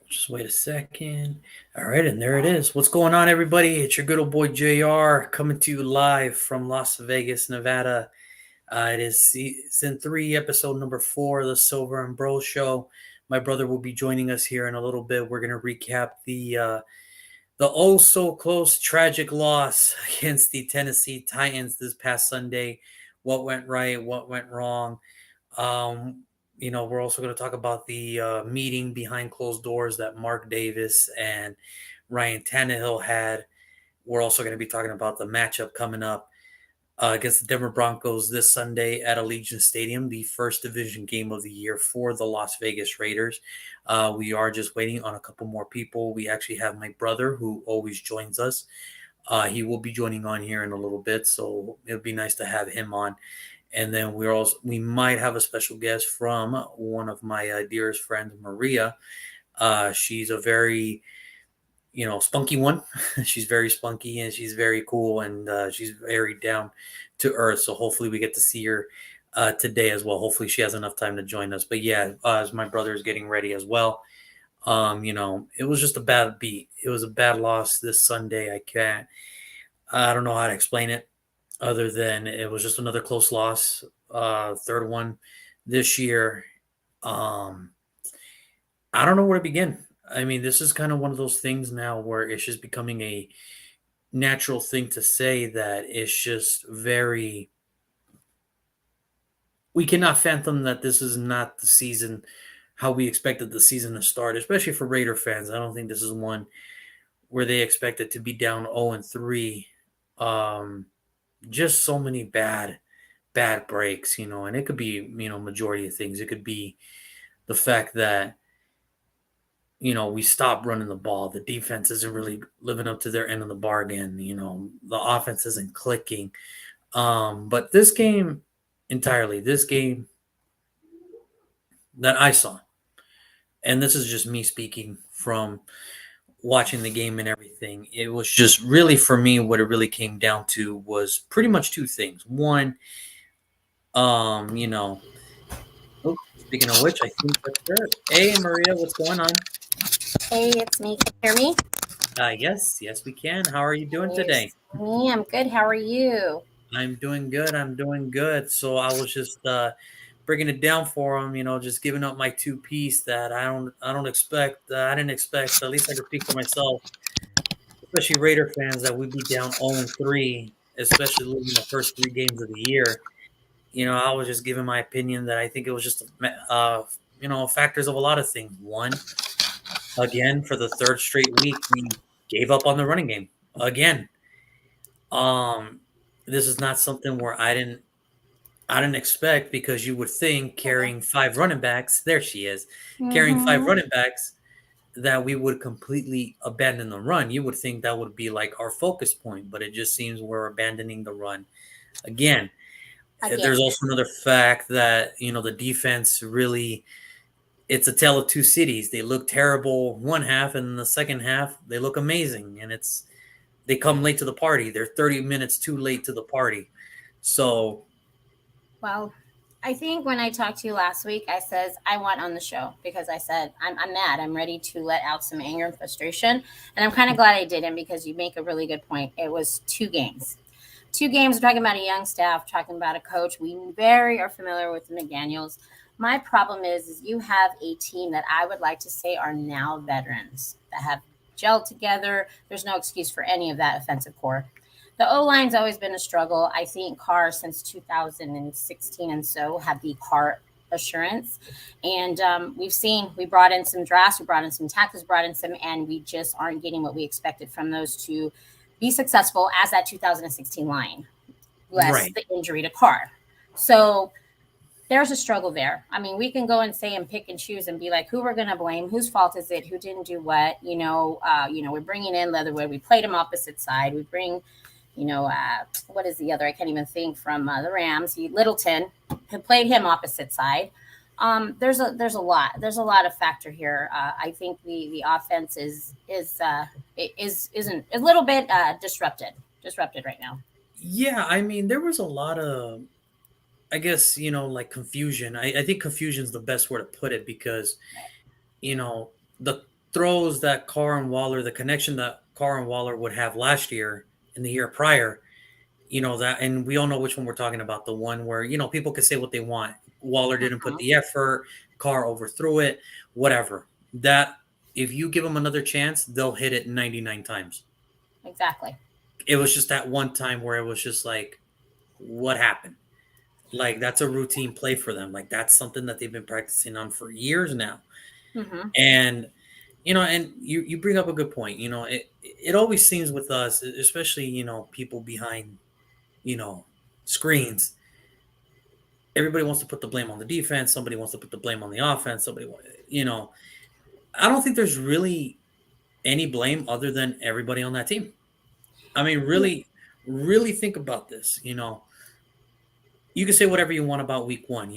Just wait a second. All right, and there it is. What's going on, everybody? It's your good old boy JR coming to you live from Las Vegas, Nevada. It is season 3, episode number 4 of the Silver and Bro Show. My brother will be joining us here in a little bit. We're going to recap the oh so close tragic loss against the Tennessee Titans this past Sunday. What went right? What went wrong? Um, we're also going to talk about the meeting behind closed doors that Mark Davis and Ryan Tannehill had. We're also going to be talking about the matchup coming up against the Denver Broncos this Sunday at Allegiant Stadium, the first division game of the year for the Las Vegas Raiders. We are just waiting on a couple more people. We actually have my brother who always joins us. He will be joining on here in a little bit, so it'll be nice to have him on. And then we might have a special guest from one of my dearest friends, Maria. She's a very spunky one. She's very spunky and she's very cool and she's very down to earth. So hopefully we get to see her today as well. Hopefully she has enough time to join us. But yeah, as my brother is getting ready as well. It was just a bad beat. It was a bad loss this Sunday. I don't know how to explain it other than it was just another close loss, third one this year. Um, I don't know where to begin. I mean, this is kind of one of those things now where it's just becoming a natural thing to say that it's just very. We cannot fathom that this is not the season how we expected the season to start, especially for Raider fans. I don't think this is one where they expect it to be down 0-3. Just so many bad breaks, and it could be, majority of things. It could be the fact that, we stopped running the ball. The defense isn't really living up to their end of the bargain. The offense isn't clicking. But this game that I saw, and this is just me speaking from watching the game and everything, it was just really for me what it really came down to was pretty much two things. One, um, you know, oh, speaking of which, I think that's her. Hey, Maria, what's going on? Hey, it's me. Can you hear me? Yes, we can. How are you doing today? Yes. Me, I'm good. How are you? I'm doing good. I'm doing good. So I was just breaking it down for them. Just giving up my two piece that I don't expect. I didn't expect. At least I could speak for myself, especially Raider fans, that we'd be down 0-3, especially losing the first 3 games of the year. I was just giving my opinion that I think it was just, factors of a lot of things. One, again, for the third straight week, we gave up on the running game again. Um, this is not something where I didn't expect because you would think carrying 5 running backs, there she is, carrying five Mm-hmm. running backs, that we would completely abandon the run. You would think that would be like our focus point, but it just seems we're abandoning the run again. There's Again. also another fact that the defense really, it's a tale of two cities. They look terrible one half, and in the second half they look amazing. And they come late to the party. They're 30 minutes too late to the party. So Well, I think when I talked to you last week, I says I want on the show because I said I'm mad. I'm ready to let out some anger and frustration, and I'm kind of glad I didn't because you make a really good point. It was 2 games. 2 games. We're talking about a young staff, talking about a coach. We very are familiar with the McDaniels. My problem is you have a team that I would like to say are now veterans that have gelled together. There's no excuse for any of that offensive core. The O line's always been a struggle. I think Carr since 2016 and so have the Carr assurance. And we brought in some drafts, we brought in some tackles, brought in some, and we just aren't getting what we expected from those to be successful as that 2016 line, less right, the injury to Carr. So there's a struggle there. I mean, we can go and say and pick and choose and be like, who we're going to blame, whose fault is it, who didn't do what. We're bringing in Leatherwood. We played him opposite side. We bring, what is the other? I can't even think from the Rams. Littleton, who played him opposite side. There's a lot of factor here. I think the offense isn't a little bit disrupted right now. yeah. I mean, there was a lot of, I guess, like confusion. I think confusion is the best word to put it because, you know, the throws that Carr and Waller, the connection that Carr and Waller would have last year and the year prior, that, and we all know which one we're talking about. The one where, people can say what they want. Waller didn't put Mhm. the effort, Carr overthrew it, whatever. That, if you give them another chance, they'll hit it 99 times. Exactly. It was just that one time where it was just like, what happened? Like, that's a routine play for them. Like, that's something that they've been practicing on for years now. Hmm. And and you bring up a good point. It always seems with us, especially people behind you know screens. Everybody wants to put the blame on the defense. Somebody wants to put the blame on the offense. I don't think there's really any blame other than everybody on that team. I mean, really, really think about this. You can say whatever you want about week one.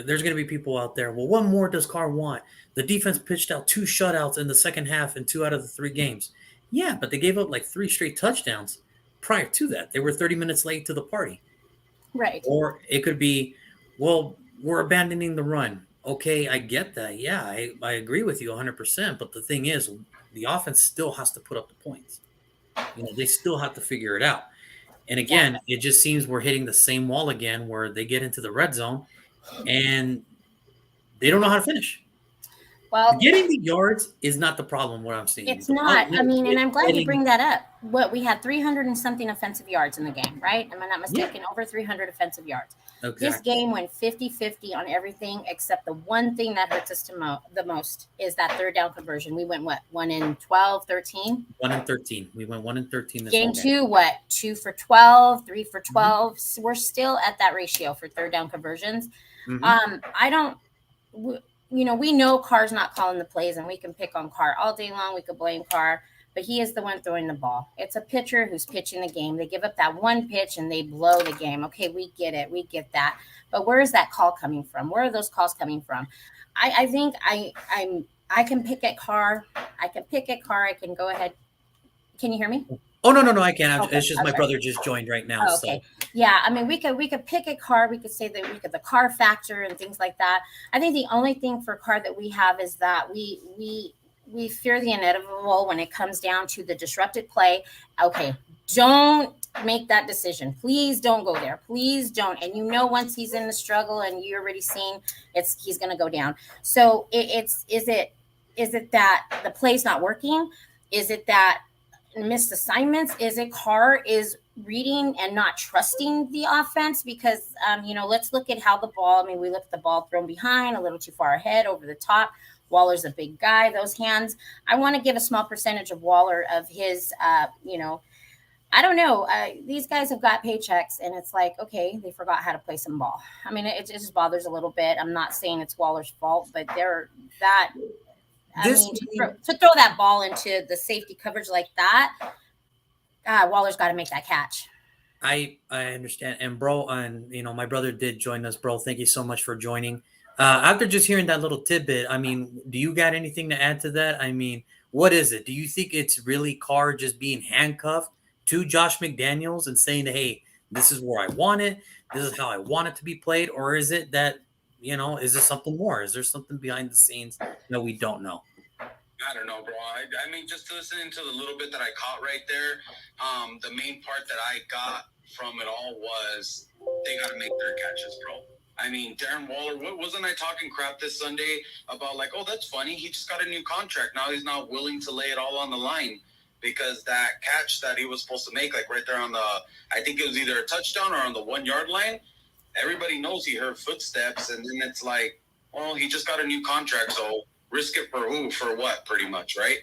There's going to be people out there. Well, what more does Carr want? The defense pitched out 2 shutouts in the second half in 2 out of the 3 games. Yeah, but they gave up like 3 straight touchdowns prior to that. They were 30 minutes late to the party. Right. Or it could be, well, we're abandoning the run. Okay, I get that. Yeah, I agree with you 100%. But the thing is, the offense still has to put up the points. They still have to figure it out. And again, Exactly. it just seems we're hitting the same wall again where they get into the red zone and they don't know how to finish. Well, Getting the yards is not the problem, what I'm seeing. it's The problem not. I mean, and is I'm glad you getting, bring that up. What we had 300 and something offensive yards in the game, right? Am I not yeah, mistaken? Over 300 offensive yards. This exactly. game went 50-50 on everything except the one thing that hurts us the most is that third down conversion. We went what? 1 in 12, 13? 1-13. We went 1-13 this Game whole game. two, what? 2 for 12, 3 for Hmm. 12. So we're still at that ratio for third down conversions. Hmm. I don't, we know Carr's not calling the plays, and we can pick on Carr all day long. We could blame Carr, but he is the one throwing the ball. It's a pitcher who's pitching the game. They give up that one pitch and they blow the game. Okay, we get it. We get that. But where is that call coming from? Where are those calls coming from? I think I can pick at Carr. I can pick at Carr. I can go ahead. Can you hear me? Oh, no, no, no, I can't. Okay, It's just I'm my sorry. brother just joined right now. Oh, So, okay. Yeah, I mean, we could pick a car. We could say that we could the car factor and things like that. I think the only thing for car that we have is that we fear the inevitable when it comes down to the disrupted play. Okay, don't make that decision. Please don't go there. Please don't. And once he's in the struggle and you're already seeing he's going to go down. So it's is it that the play's not working? Is it that missed assignments? Is it Carr is reading and not trusting the offense? Because let's look at how the ball. I mean, we look at the ball thrown behind, a little too far ahead, over the top. Waller's a big guy. Those hands. I want to give a small percentage of Waller of his. I don't know. These guys have got paychecks, and it's like, okay, they forgot how to play some ball. I mean, it just bothers a little bit. I'm not saying it's Waller's fault, but they're that. I this, mean, to throw that ball into the safety coverage like that, Waller's got to make that catch. I understand. And bro, and my brother did join us, bro. Thank you so much for joining. After just hearing that little tidbit, I mean, do you got anything to add to that? I mean, what is it? Do you think it's really Carr just being handcuffed to Josh McDaniels and saying, "Hey, this is where I want it. This is how I want it to be played," or is it that is there something more? Is there something behind the scenes that we don't know? I don't know, bro. I mean, just listening to the little bit that I caught right there, the main part that I got from it all was they got to make their catches, bro. I mean, Darren Waller, wasn't I talking crap this Sunday about like, oh, that's funny. He just got a new contract. Now he's not willing to lay it all on the line because that catch that he was supposed to make, like right there on I think it was either a touchdown or on the 1 yard line. Everybody knows he heard footsteps, and then it's like, well, he just got a new contract, so risk it for who? For what? Pretty much, right?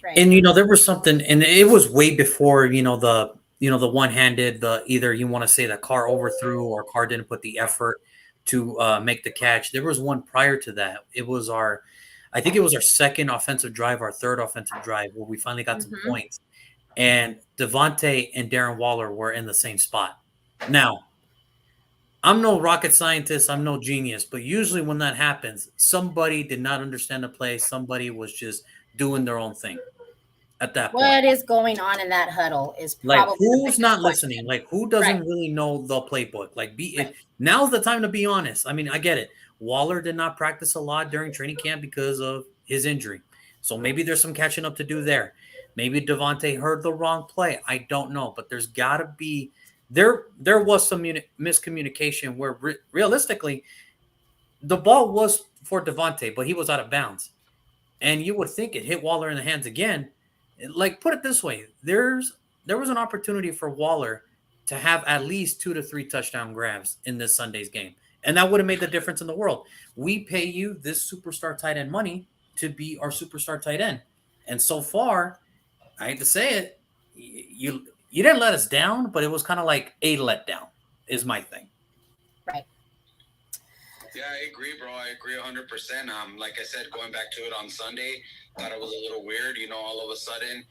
Right. And there was something, and it was way before the one-handed, the either you want to say that Carr overthrew or Carr didn't put the effort to make the catch. There was one prior to that. I think it was our second offensive drive, our third offensive drive, where we finally got some Mm-hmm. points, and Devontae and Darren Waller were in the same spot. Now, I'm no rocket scientist, I'm no genius, but usually when that happens, somebody did not understand the play. Somebody was just doing their own thing at that point. What is going on in that huddle is Like, probably the who's biggest not listening? question. Like, who Right. doesn't really know the playbook? Like, Right. now's the time to be honest. I mean, I get it. Waller did not practice a lot during training camp because of his injury. So maybe there's some catching up to do there. Maybe Devontae heard the wrong play. I don't know, but there's got to be there was some miscommunication where realistically the ball was for Devontae, but he was out of bounds. And you would think it hit Waller in the hands again. Like, put it this way, there was an opportunity for Waller to have at least 2 to 3 touchdown grabs in this Sunday's game. And that would have made the difference in the world. We pay you this superstar tight end money to be our superstar tight end. And so far, I hate to say it, you didn't let us down, but it was kind of like a letdown, is my thing. Right. Yeah, I agree, bro. I agree 100%. Like I said, going back to it on Sunday, thought it was a little weird. All of a sudden,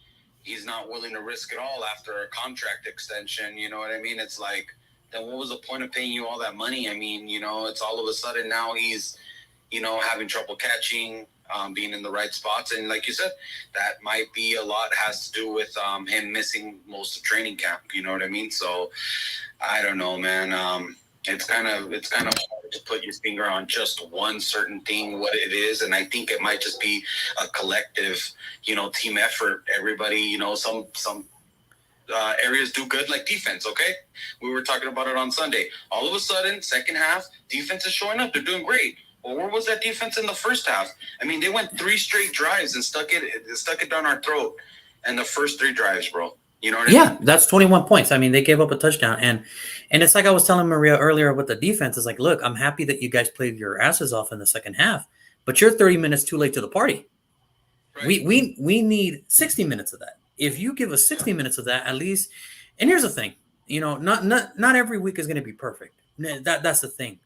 he's not willing to risk it all after a contract extension. You know what I mean? It's like, then what was the point of paying you all that money? I mean, it's all of a sudden now he's, having trouble catching, being in the right spots. And like you said, that might be a lot has to do with him missing most of training camp. You know what I mean? So I don't know, man. It's kind of hard to put your finger on just one certain thing, what it is, and I think it might just be a collective, team effort. Everybody, some areas do good, like defense. Okay, we were talking about it on Sunday. All of a sudden, second half, defense is showing up. They're doing great. Well, where was that defense in the first half? I mean, they went 3 straight drives and stuck it down our throat, and the first 3 drives, bro. You know what I mean? Yeah, that's 21 points. I mean, they gave up a touchdown. And it's like I was telling Maria earlier with the defense, is like, look, I'm happy that you guys played your asses off in the second half, but you're 30 minutes too late to the party. Right. We need 60 minutes of that. If you give us 60 minutes of that, at least, and here's the thing, not every week is going to be perfect. That's the thing.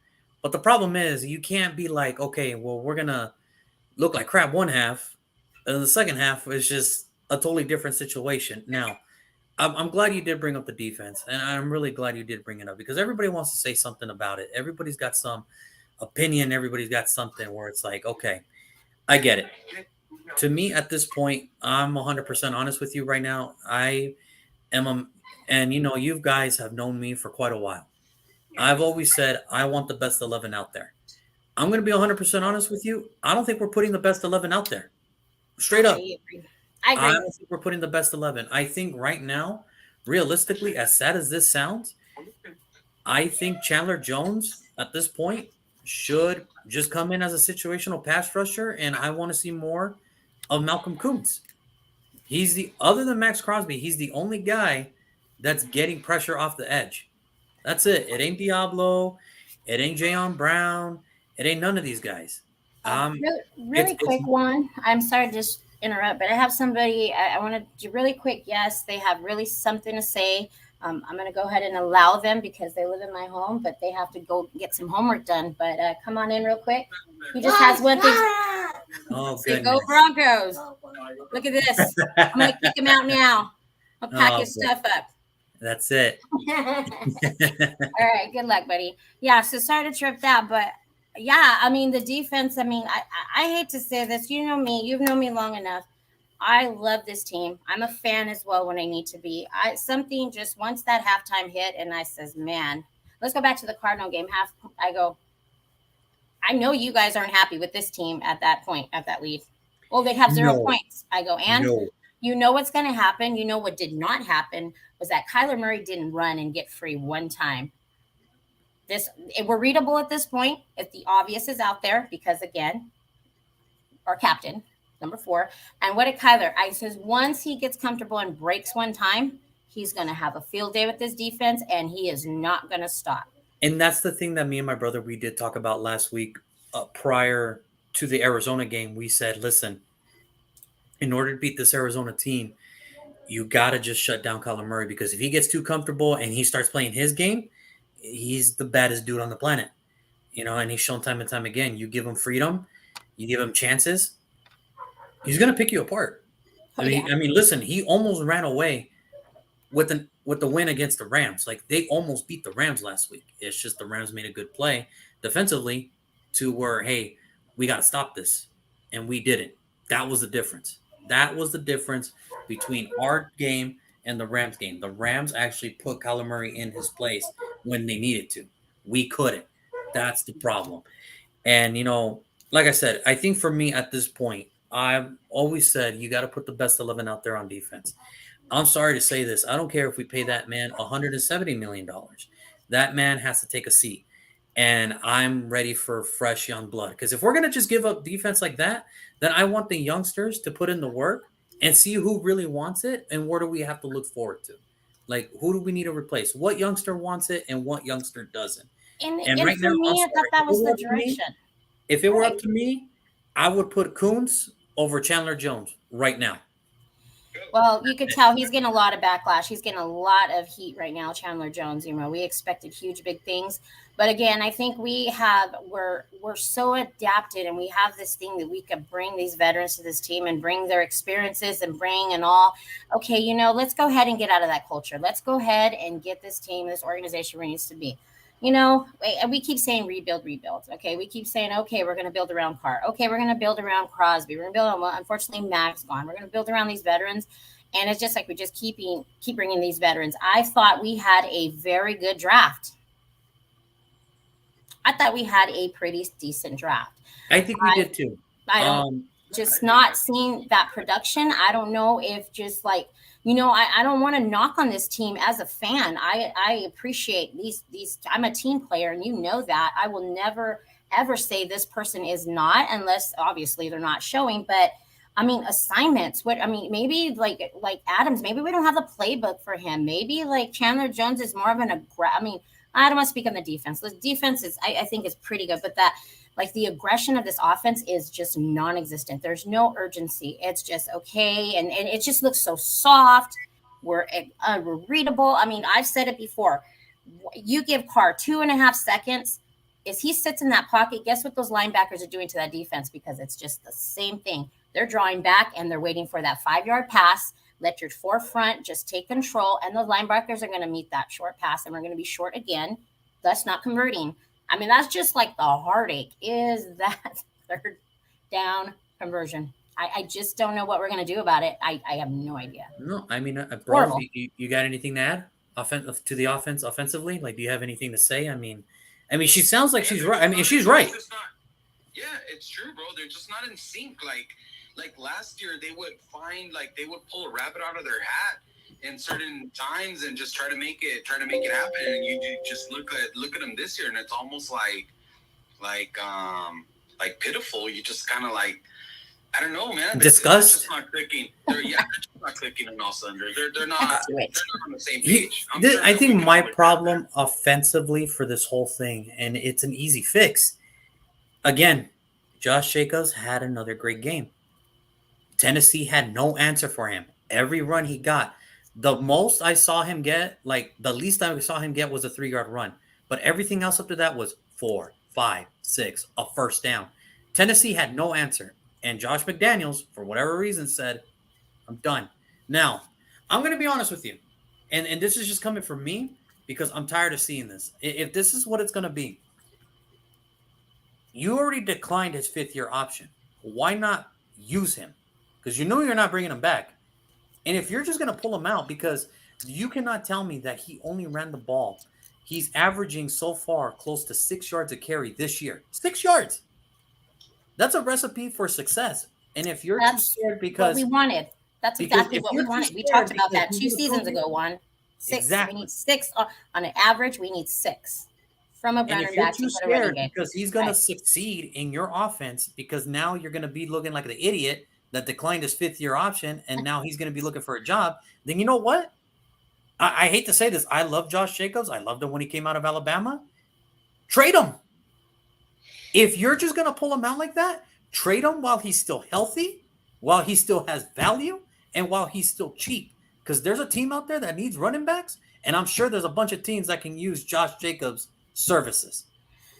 But the problem is you can't be like, okay, well, we're going to look like crap one half, and the second half is just a totally different situation. Now, I'm glad you did bring up the defense, and I'm really glad you did bring it up because everybody wants to say something about it. Everybody's got some opinion. Everybody's got something where it's like, okay, I get it. To me, at this point, I'm 100% honest with you right now. I am, and you guys have known me for quite a while. I've always said I want the best 11 out there. I'm going to be 100% honest with you. I don't think we're putting the best 11 out there. Straight up. I agree. I don't think we're putting the best 11. I think right now, realistically, as sad as this sounds, I think Chandler Jones at this point should just come in as a situational pass rusher, and I want to see more of Malcolm Koonce. Other than Max Crosby, he's the only guy that's getting pressure off the edge. That's it. It ain't Diablo. It ain't Jayon Brown. It ain't none of these guys. Really quick one. I'm sorry to just interrupt, but I have somebody I want to do really quick. Yes, they have really something to say. I'm going to go ahead and allow them because they live in my home, but they have to go get some homework done. But come on in real quick. He just has one thing. Oh, say, go Broncos. Look at this. I'm going to kick him out now. I'll pack his stuff up. That's it. All right. Good luck, buddy. Yeah. So sorry to trip that, but yeah, I mean, the defense, I mean, I hate to say this. You know me. You've known me long enough. I love this team. I'm a fan as well when I need to be. Something just once that halftime hit and I says, man, let's go back to the Cardinal game. I go, I know you guys aren't happy with this team at that point, at that lead. Well, they have 0 points. I go, and you know what's going to happen. You know what did not happen was that Kyler Murray didn't run and get free one time. We're readable at this point. If the obvious is out there, because again, our captain, number 4, and what did Kyler? I says once he gets comfortable and breaks one time, he's going to have a field day with this defense, and he is not going to stop. And that's the thing that me and my brother, we did talk about last week prior to the Arizona game. We said, listen, in order to beat this Arizona team, you got to just shut down Kyler Murray because if he gets too comfortable and he starts playing his game, he's the baddest dude on the planet, and he's shown time and time again. You give him freedom, you give him chances, he's going to pick you apart. I mean, listen, he almost ran away with the win against the Rams. Like, they almost beat the Rams last week. It's just the Rams made a good play defensively to where, hey, we got to stop this. And we didn't. That was the difference. That was the difference between our game and the Rams game. The Rams actually put Kyler Murray in his place when they needed to. We couldn't. That's the problem. And, like I said, I think for me at this point, I've always said you got to put the best 11 out there on defense. I'm sorry to say this. I don't care if we pay that man $170 million. That man has to take a seat. And I'm ready for fresh young blood. Because if we're going to just give up defense like that, then I want the youngsters to put in the work and see who really wants it and what do we have to look forward to. Like, who do we need to replace? What youngster wants it and what youngster doesn't? And And right for now, I'm me, I thought sorry. that was the direction. If it were Right. up to me, I would put Coons over Chandler Jones right now. Well, you could tell he's getting a lot of backlash. He's getting a lot of heat right now, Chandler Jones. We expected huge, big things, but again, I think we're so adapted, and we have this thing that we could bring these veterans to this team and bring their experiences and bring and all. Okay, let's go ahead and get out of that culture. Let's go ahead and get this team, this organization where it needs to be. And we keep saying rebuild, rebuild. Okay, we keep saying, okay, we're going to build around Carr. Okay, we're going to build around Crosby. We're going to build on, well, unfortunately, Mac's gone. We're going to build around these veterans. And it's just like we just keep bringing these veterans. I thought we had a very good draft. I thought we had a pretty decent draft. I think we I, did too. I don't Um, just not seeing that production. I don't know if just like I don't want to knock on this team as a fan. I appreciate these. I'm a team player, and that I will never ever say this person is not, unless obviously they're not showing. But I mean, assignments. Maybe like Adams. Maybe we don't have the playbook for him. Maybe like Chandler Jones is more of an I don't want to speak on the defense. The defense I think is pretty good, but that like the aggression of this offense is just non-existent. There's no urgency. It's just okay, and it just looks so soft. We're readable. I mean, I've said it before. You give Carr 2.5 seconds. As he sits in that pocket, guess what those linebackers are doing to that defense? Because it's just the same thing. They're drawing back and they're waiting for that 5-yard pass. Let your forefront just take control, and the linebackers are going to meet that short pass, and we're going to be short again, thus not converting. I mean, that's just like the heartache is that third down conversion. I just don't know what we're going to do about it. I have no idea. no, I mean, bro, Horrible. you got anything to add? To the offense offensively? Like, do you have anything to say? I mean, she sounds like she's right. I mean, she's right. Yeah, it's true, bro. They're just not in sync. Like last year, they would pull a rabbit out of their hat in certain times and just try to make it happen. And you just look at them this year, and it's almost like pitiful. You just kind of like, I don't know, man. Disgust. They're just not clicking. They're just not clicking on all cylinders. They're not on the same page. I think my problem offensively for this whole thing, and it's an easy fix. Again, Josh Jacobs had another great game. Tennessee had no answer for him. Every run he got, the most I saw him get, like the least I saw him get was a 3-yard run. But everything else up to that was 4, 5, 6, a first down. Tennessee had no answer. And Josh McDaniels, for whatever reason, said, I'm done. Now, I'm going to be honest with you. And this is just coming from me because I'm tired of seeing this. If this is what it's going to be, you already declined his 5th-year option. Why not use him? Because you're not bringing him back. And if you're just going to pull him out, because you cannot tell me that he only ran the ball. He's averaging so far close to 6 yards a carry this year. 6 yards. That's a recipe for success. And if you're too scared because what we wanted. That's exactly what we wanted. We talked about that 2 seasons ago, Juan. 6. Exactly. We need 6 on an average. We need 6 from a running back to put a running game. Because he's going to succeed in your offense, because now you're going to be looking like the idiot that declined his 5th-year option, and now he's going to be looking for a job. Then you know what? I hate to say this. I love Josh Jacobs. I loved him when he came out of Alabama. Trade him. If you're just going to pull him out like that, trade him while he's still healthy, while he still has value, and while he's still cheap. Because there's a team out there that needs running backs, and I'm sure there's a bunch of teams that can use Josh Jacobs' services.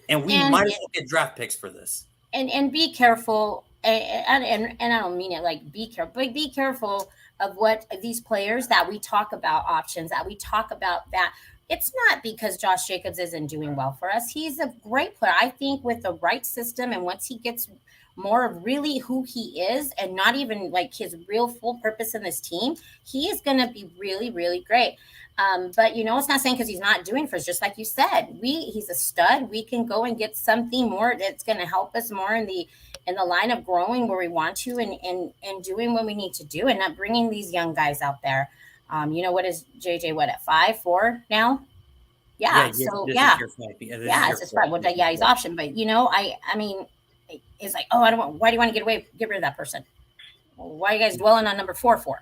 And we might as well get draft picks for this. And be careful. And I don't mean it like be careful, but be careful of what these players that we talk about, options that we talk about, that it's not because Josh Jacobs isn't doing well for us. He's a great player. I think with the right system, and once he gets more of really who he is and not even like his real full purpose in this team, he is going to be really, really great. But it's not saying because he's not doing for us. Just like you said, he's a stud. We can go and get something more that's going to help us more in in the line of growing where we want to, and doing what we need to do, and not bringing these young guys out there. What is JJ? What, at 5'4" now? Yeah, Yeah. So this is yeah, your 5. Yeah, this is yeah, your it's just 4th. right. Well, yeah, he's option, but I mean, it's like, oh, I don't want. Why do you want to get rid of that person? Well, why are you guys dwelling on number 4 for?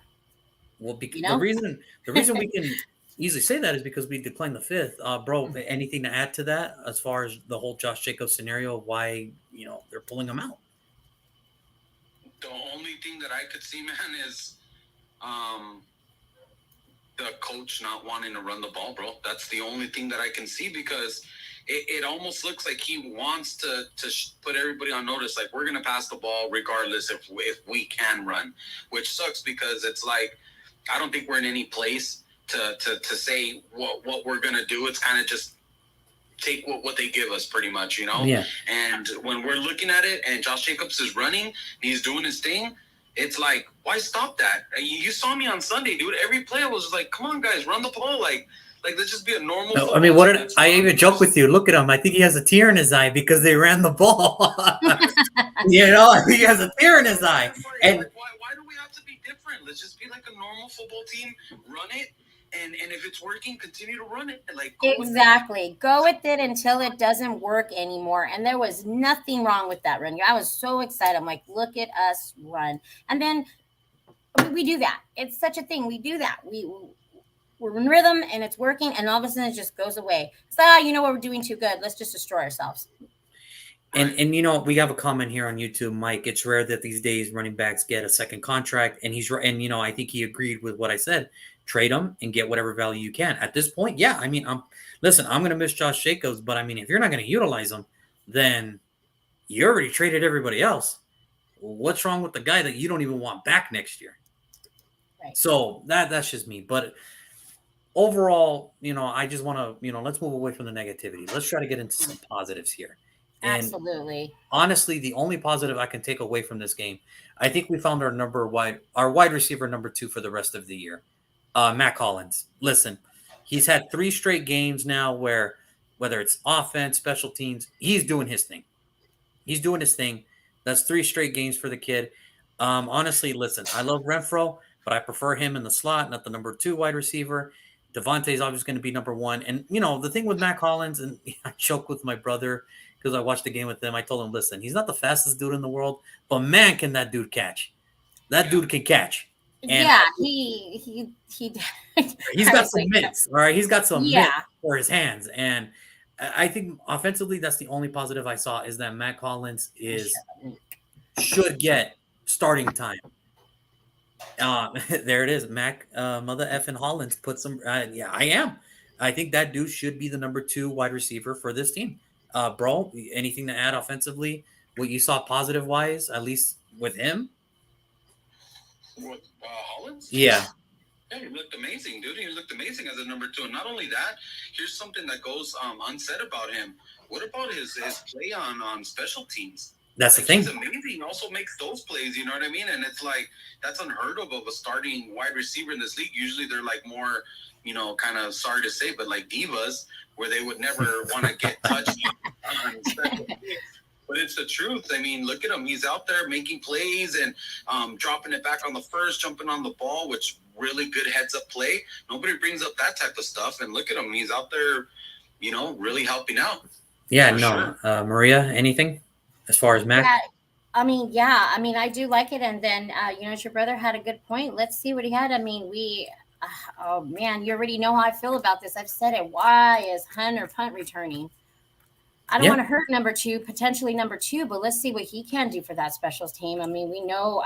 Well, You the know? reason we can easily say that is because we declined the 5th. Bro, anything to add to that as far as the whole Josh Jacobs scenario of why they're pulling him out? The only thing that I could see, man, is the coach not wanting to run the ball, bro. That's the only thing that I can see, because it almost looks like he wants to put everybody on notice, like, we're gonna pass the ball regardless if we can run, which sucks, because it's like, I don't think we're in any place to say what we're gonna do. It's kind of just take what they give us, pretty much, Yeah. And when we're looking at it and Josh Jacobs is running and he's doing his thing, it's like, why stop that? You saw me on Sunday, dude. Every play I was just like, come on, guys, run the ball. Like let's just be a normal. No, I mean, I even joke with you? Look at him. I think he has a tear in his eye because they ran the ball. I think he has a tear in his eye. And like, why do we have to be different? Let's just be like a normal football team. Run it. And if it's working, continue to run it. Like, Go with it until it doesn't work anymore. And there was nothing wrong with that run. I was so excited. I'm like, look at us run. And then we do that. It's such a thing. We do that. We're in rhythm and it's working, and all of a sudden it just goes away. So what, we're doing too good. Let's just destroy ourselves. And we have a comment here on YouTube, Mike. It's rare that these days running backs get a second contract, and he's right. And I think he agreed with what I said. Trade him and get whatever value you can. At this point, yeah. I mean, I'm going to miss Josh Jacobs, but I mean, if you're not going to utilize him, then you already traded everybody else. What's wrong with the guy that you don't even want back next year? Right. So that's just me. But overall, I just want to, let's move away from the negativity. Let's try to get into some positives here. And absolutely. Honestly, the only positive I can take away from this game, I think we found our wide receiver number 2 for the rest of the year. Matt Collins. Listen, he's had 3 straight games now where, whether it's offense, special teams, he's doing his thing. He's doing his thing. That's 3 straight games for the kid. Honestly, listen, I love Renfro, but I prefer him in the slot, not the number 2 wide receiver. Devontae's obviously going to be number 1. And, the thing with Matt Collins, and I joke with my brother because I watched the game with him. I told him, listen, he's not the fastest dude in the world, but man, can that dude catch. That dude can catch. And yeah, he's got some mitts, all right? He's got some mitts for his hands. And I think offensively, that's the only positive I saw, is that Matt Collins should get starting time. There it is. Mac, mother effing Hollins put some. Yeah, I am. I think that dude should be the number 2 wide receiver for this team. Bro, anything to add offensively? What you saw positive wise, at least with him? With Hollins? Yeah. Yeah, he looked amazing, dude. He looked amazing as a number 2. And not only that, here's something that goes unsaid about him. What about his play on special teams? That's the thing. He's amazing. He also makes those plays, you know what I mean? And it's like, that's unheard of a starting wide receiver in this league. Usually they're like more, kind of, sorry to say, but like divas, where they would never want to get touched on special teams. But it's the truth. I mean, look at him. He's out there making plays and dropping it back on the first, jumping on the ball, which really good heads-up play. Nobody brings up that type of stuff. And look at him. He's out there, really helping out. Yeah, no. Sure. Maria, anything as far as Mac? Yeah, I mean, I do like it. And then, your brother had a good point. Let's see what he had. I mean, oh, man, you already know how I feel about this. I've said it. Why is Hunter punt returning? I don't want to hurt potentially number 2, but let's see what he can do for that specials team. I mean, we know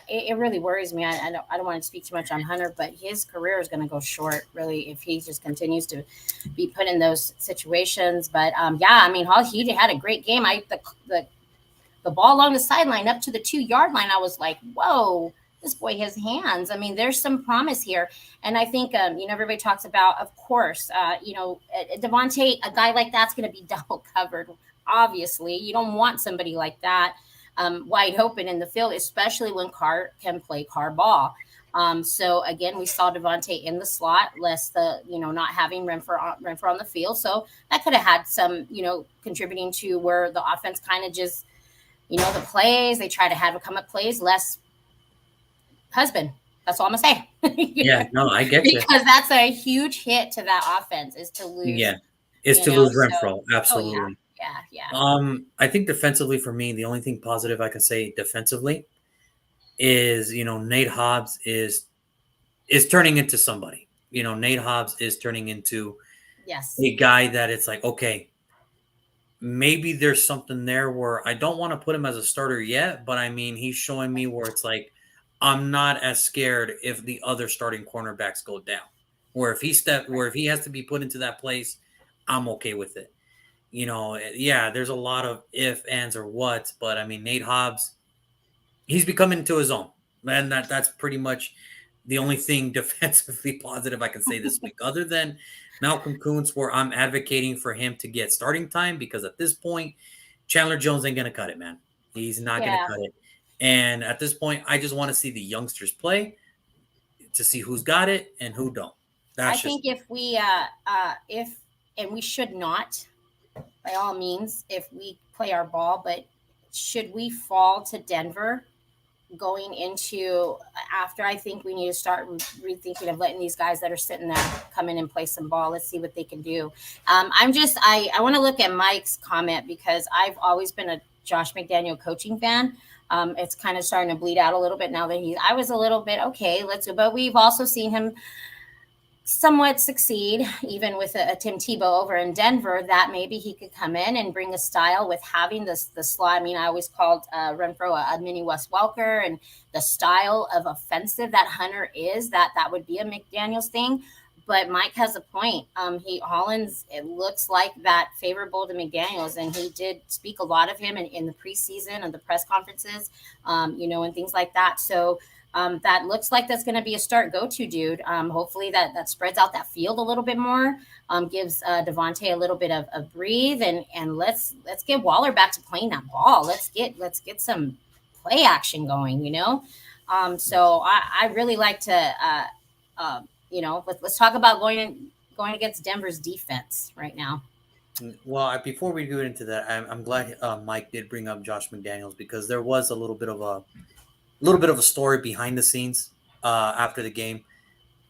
it really worries me. I don't want to speak too much on Hunter, but his career is going to go short, really, if he just continues to be put in those situations. But I mean, he had a great game. The ball along the sideline up to the 2-yard line, I was like, whoa. This boy has hands. I mean, there's some promise here. And I think, everybody talks about, of course, Devontae, a guy like that's going to be double covered. Obviously, you don't want somebody like that wide open in the field, especially when Carr can play Carr ball. So again, we saw Devontae in the slot, less not having Renfro on the field. So that could have had some, contributing to where the offense kind of just, the plays. They try to have come up plays, less husband. That's all I'm gonna say. Yeah, no, I get you. Because that's a huge hit to that offense is to lose. Yeah, is to lose Renfro. Oh yeah, Absolutely. yeah. I think defensively for me, the only thing positive I can say defensively is Nate Hobbs is turning into somebody. Nate Hobbs is turning into Yes. a guy that it's like, okay, maybe there's something there where I don't want to put him as a starter yet, but I mean, he's showing me where it's like, I'm not as scared if the other starting cornerbacks go down. Where if he has to be put into that place, I'm okay with it. Yeah, there's a lot of if, ands, or whats, but I mean, Nate Hobbs, he's becoming into his own, and that's pretty much the only thing defensively positive I can say this week, other than Malcolm Kuntz, where I'm advocating for him to get starting time because at this point, Chandler Jones ain't gonna cut it, man. He's not gonna Yeah. cut it, and at this point, I just want to see the youngsters play to see who's got it and who don't. I That's just think if we if and we should not by all means if we play our ball, but should we fall to Denver going into after, I think we need to start rethinking of letting these guys that are sitting there come in and play some ball. Let's see what they can do. I want to look at Mike's comment because I've always been a Josh McDaniel coaching fan. It's kind of starting to bleed out a little bit now that I was a little bit okay. But we've also seen him somewhat succeed, even with a Tim Tebow over in Denver, that maybe he could come in and bring a style with having the slot. I mean, I always called Renfro a mini Wes Welker, and the style of offensive that Hunter is, that would be a McDaniels thing. But Mike has a point. Hollins, it looks like that favorable to McDaniels, and he did speak a lot of him in the preseason and the press conferences, and things like that. So that looks like that's going to be a start go-to, dude. Hopefully that spreads out that field a little bit more, gives Devontae a little bit of breathe, and let's get Waller back to playing that ball. Let's get some play action going, So I really like to, let's talk about going against Denver's defense right now. Well, before we get into that, I'm glad Mike did bring up Josh McDaniels because there was a little bit of a story behind the scenes after the game.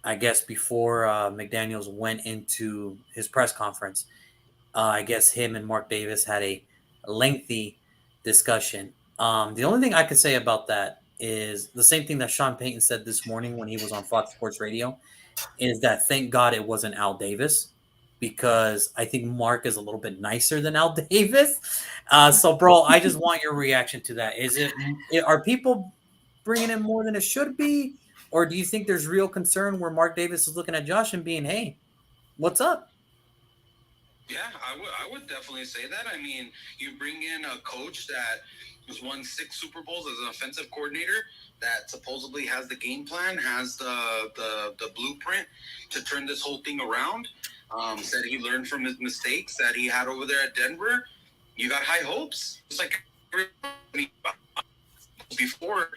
I guess before McDaniels went into his press conference, I guess him and Mark Davis had a lengthy discussion. The only thing I could say about that is the same thing that Sean Payton said this morning when he was on Fox Sports Radio, is that thank God it wasn't Al Davis, because I think Mark is a little bit nicer than Al Davis. So, bro, I just want your reaction to that. Are people bringing in more than it should be, or do you think there's real concern where Mark Davis is looking at Josh and being, hey, what's up? Yeah, I would definitely say that. I mean, you bring in a coach that has won 6 Super Bowls as an offensive coordinator that supposedly has the game plan, has the blueprint to turn this whole thing around. Said he learned from his mistakes that he had over there at Denver. You got high hopes. It's like before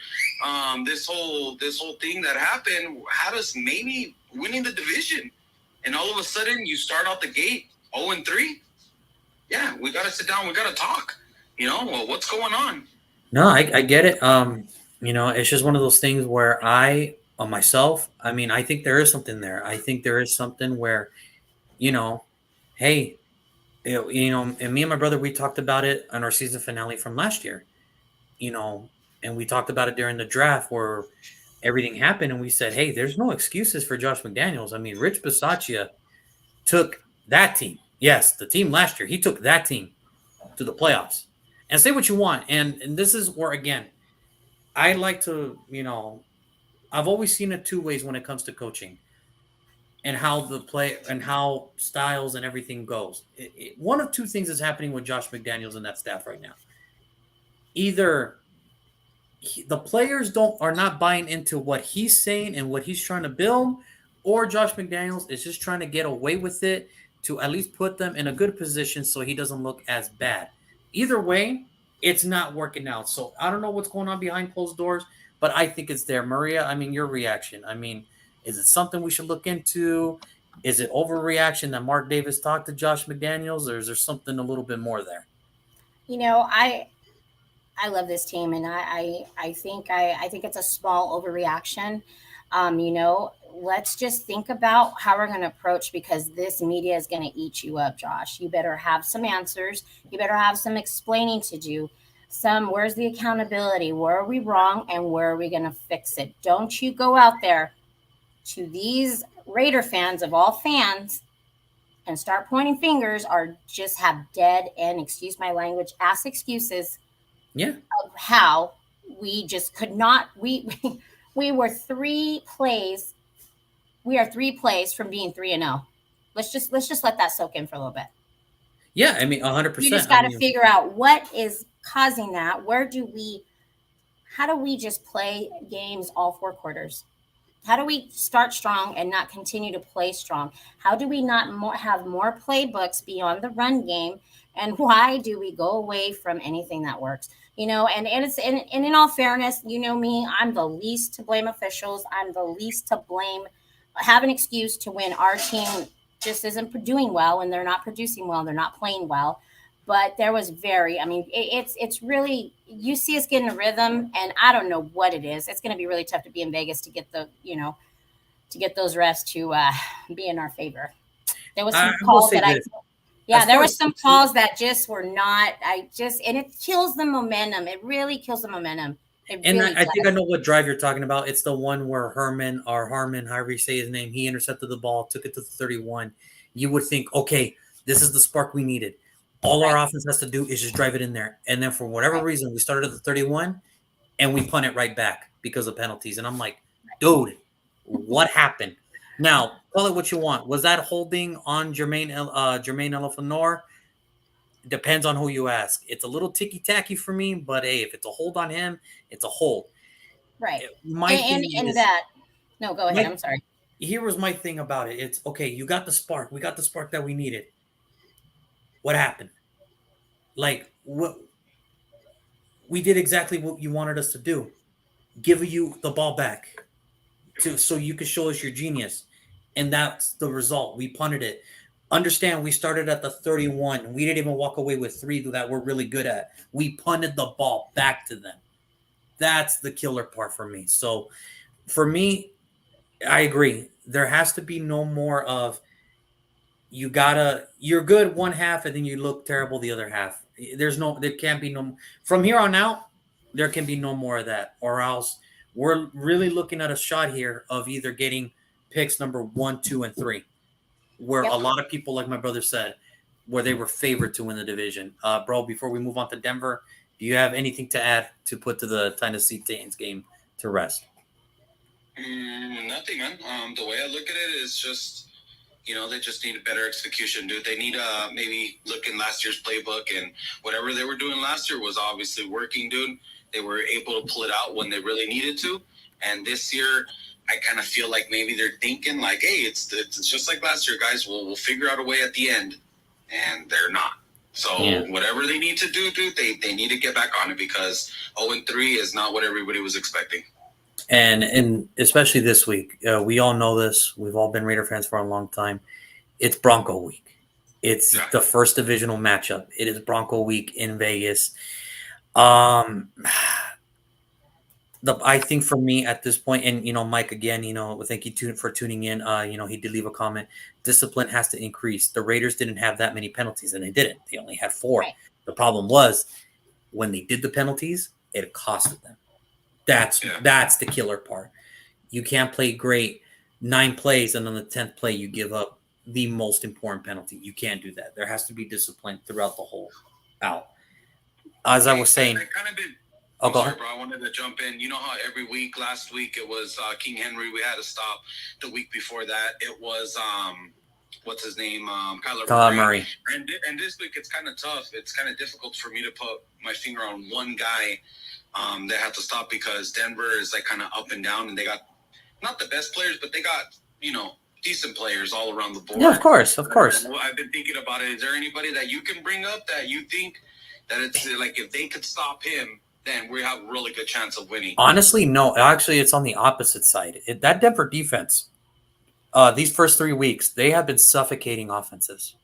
this whole thing that happened had us maybe winning the division, and all of a sudden you start out the gate 0-3. Yeah, we got to sit down. We got to talk. What's going on? No, I get it. It's just one of those things where myself, I mean, I think there is something there. I think there is something where, hey, and me and my brother, we talked about it on our season finale from last year, and we talked about it during the draft where everything happened, and we said, hey, there's no excuses for Josh McDaniels. I mean, Rich Bisaccia took that team. Yes, the team last year, he took that team to the playoffs. And say what you want. And this is where, again, I like to, I've always seen it 2 ways when it comes to coaching and how the play and how styles and everything goes. One of 2 things is happening with Josh McDaniels and that staff right now. Either the players are not buying into what he's saying and what he's trying to build, or Josh McDaniels is just trying to get away with it to at least put them in a good position so he doesn't look as bad. Either way, it's not working out. So I don't know what's going on behind closed doors, but I think it's there. Maria, I mean, your reaction. I mean, is it something we should look into? Is it overreaction that Mark Davis talked to Josh McDaniels, or is there something a little bit more there? I love this team, and I think it's a small overreaction. You know, let's just think about how we're going to approach, because this media is going to eat you up, Josh. You better have some answers. You better have some explaining to do. Some, where's the accountability? Where are we wrong, and where are we going to fix it? Don't you go out there to these Raider fans of all fans and start pointing fingers, or just have dead and, excuse my language, ass excuses Yeah. of how we just could not. We were 3 plays. We are 3 plays from being 3-0. Let's just let that soak in for a little bit. Yeah. I mean, You 100%. just I got to mean, figure out what is causing that. How do we just play games all 4 quarters? How do we start strong and not continue to play strong? How do we not have more playbooks beyond the run game? And why do we go away from anything that works? You know, and in all fairness, you know me, I'm the least to blame officials. I'm the least to blame, have an excuse to when our team just isn't doing well and they're not producing well, they're not playing well. But there was very, I mean, it's really, you see us getting a rhythm, and I don't know what it is. It's going to be really tough to be in Vegas to get the, you know, to get those refs to be in our favor. There was I some will calls say that I, this. yeah, As there far was as some calls that just were not. And it kills the momentum. It really kills the momentum. It And really I think I does. know what drive you're talking about. It's the one where Herman or Harmon, however you say his name, he intercepted the ball, took it to the 31. You would think, okay, this is the spark we needed. All our Right, offense has to do is just drive it in there. And then for whatever right. reason, we started at the 31 and we punt it right back because of penalties. And I'm like, dude, what happened? Now, call it what you want. Was that holding on Jermaine Elefanor? Depends on who you ask. It's a little ticky tacky for me, but hey, if it's a hold on him, it's a hold. Right. My thing And is, that. No, go ahead. my I'm sorry. here was my thing about it. It's okay. You got the spark. We got the spark that we needed. What happened? Like what we did exactly what you wanted us to do. Give you the ball back to so you could show us your genius, and that's the result. We punted it. Understand? We started at the 31. We didn't even walk away with three that we're really good at. We punted the ball back to them. That's the killer part for me. So for me, I agree. There has to be no more of you're good one half and then you look terrible the other half. There can't be no from here on out. There can be no more of that, or else we're really looking at a shot here of either getting picks number 1, 2, and 3, where a Yep. lot of people, like my brother said, where they were favored to win the division. Bro, before we move on to Denver, do you have anything to add to put to the Tennessee Titans game to rest? Nothing, man. The way I look at it is just, they just need a better execution, dude. They need to maybe look in last year's playbook, and whatever they were doing last year was obviously working, dude. They were able to pull it out when they really needed to. And this year, I kind of feel like maybe they're thinking like, hey, it's just like last year, guys. We'll figure out a way at the end, and they're not. So whatever they need to do, dude, they need to get back on it, because 0-3 is not what everybody was expecting. And especially this week, we all know this. We've all been Raider fans for a long time. It's Bronco week. It's the first divisional matchup. It is Bronco week in Vegas. I think for me at this point, and Mike again, thank you for tuning in. He did leave a comment. Discipline has to increase. The Raiders didn't have that many penalties, and they didn't. They only had 4. Right. The problem was when they did the penalties, it costed them. That's the killer part. You can't play great 9 plays and on the 10th play you give up the most important penalty. You can't do that. There has to be discipline throughout the whole out. As I was saying, go ahead, bro. I wanted to jump in. You know how every week, last week it was King Henry. We had to stop. The week before that, it was what's his name, Kyler Murray. And this week it's kind of tough. It's kind of difficult for me to put my finger on one guy. They had to stop because Denver is like kind of up and down, and they got not the best players, but they got, decent players all around the board. Yeah, of course. I've been thinking about it. Is there anybody that you can bring up that you think that it's like if they could stop him, then we have a really good chance of winning? Honestly, no. Actually, it's on the opposite side. That Denver defense, these first 3 weeks, they have been suffocating offenses.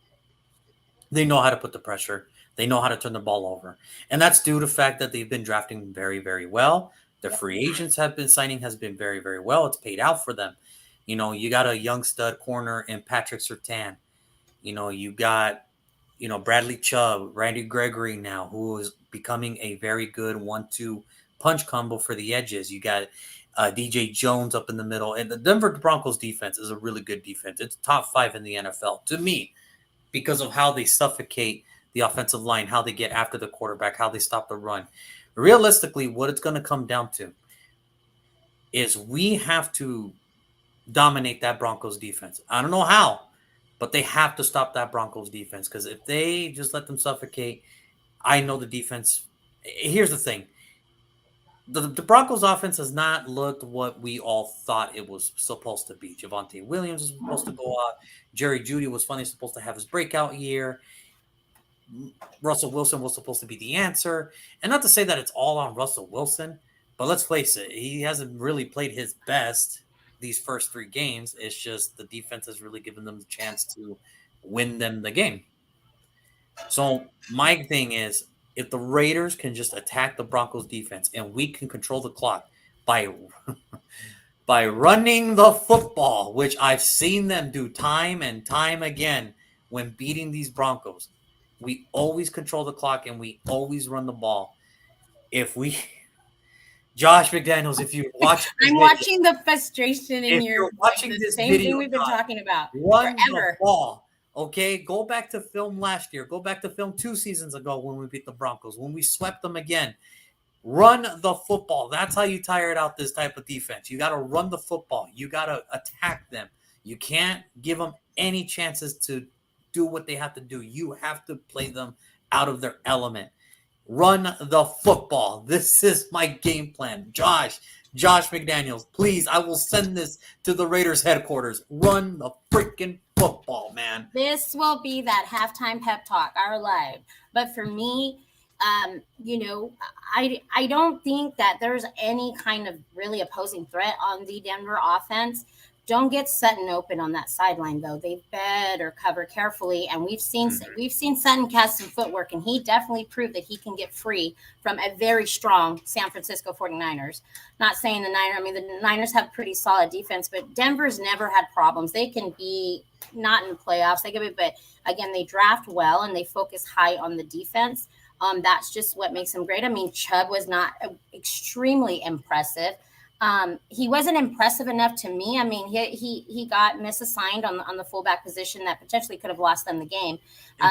They know how to put the pressure. They know how to turn the ball over. And that's due to the fact that they've been drafting very, very well. The Yep. free agents have been signing has been very, very well. It's paid out for them. You got a young stud corner in Patrick Surtain. You got, Bradley Chubb, Randy Gregory now, who is becoming a very good 1-2 punch combo for the edges. You got DJ Jones up in the middle. And the Denver Broncos defense is a really good defense. It's top 5 in the NFL to me because of how they suffocate the offensive line, how they get after the quarterback, how they stop the run. Realistically, what it's going to come down to is we have to dominate that Broncos defense. I don't know how, but they have to stop that Broncos defense because if they just let them suffocate, I know the defense. Here's the thing. The Broncos offense has not looked what we all thought it was supposed to be. Javonte Williams was supposed to go out. Jerry Jeudy was finally supposed to have his breakout year. Russell Wilson was supposed to be the answer. And not to say that it's all on Russell Wilson, but let's face it, he hasn't really played his best these first 3 games. It's just the defense has really given them the chance to win them the game. So my thing is, if the Raiders can just attack the Broncos defense and we can control the clock by by running the football, which I've seen them do time and time again when beating these Broncos. We always control the clock and we always run the ball. If we Josh McDaniels, if you watch I'm watching the frustration in if your you're watching the this same video, thing we've been Josh, talking about run forever. the ball. Okay, go back to film last year. Go back to film 2 seasons ago when we beat the Broncos, when we swept them again. Run the football. That's how you tire it out this type of defense. You got to run the football. You got to attack them. You can't give them any chances to do what they have to do. You have to play them out of their element. Run the football. This is my game plan. Josh McDaniels, please, I will send this to the Raiders headquarters. Run the freaking football, man. This will be that halftime pep talk, our live. But for me, I don't think that there's any kind of really opposing threat on the Denver offense. Don't get Sutton open on that sideline though. They better cover carefully. And we've seen Sutton cast some footwork, and he definitely proved that he can get free from a very strong San Francisco 49ers. Not saying the Niners have pretty solid defense, but Denver's never had problems. They can be not in the playoffs. But again, they draft well and they focus high on the defense. That's just what makes him great. I mean, Chubb was not extremely impressive. He wasn't impressive enough to me. I mean, he got misassigned on the fullback position that potentially could have lost them the game.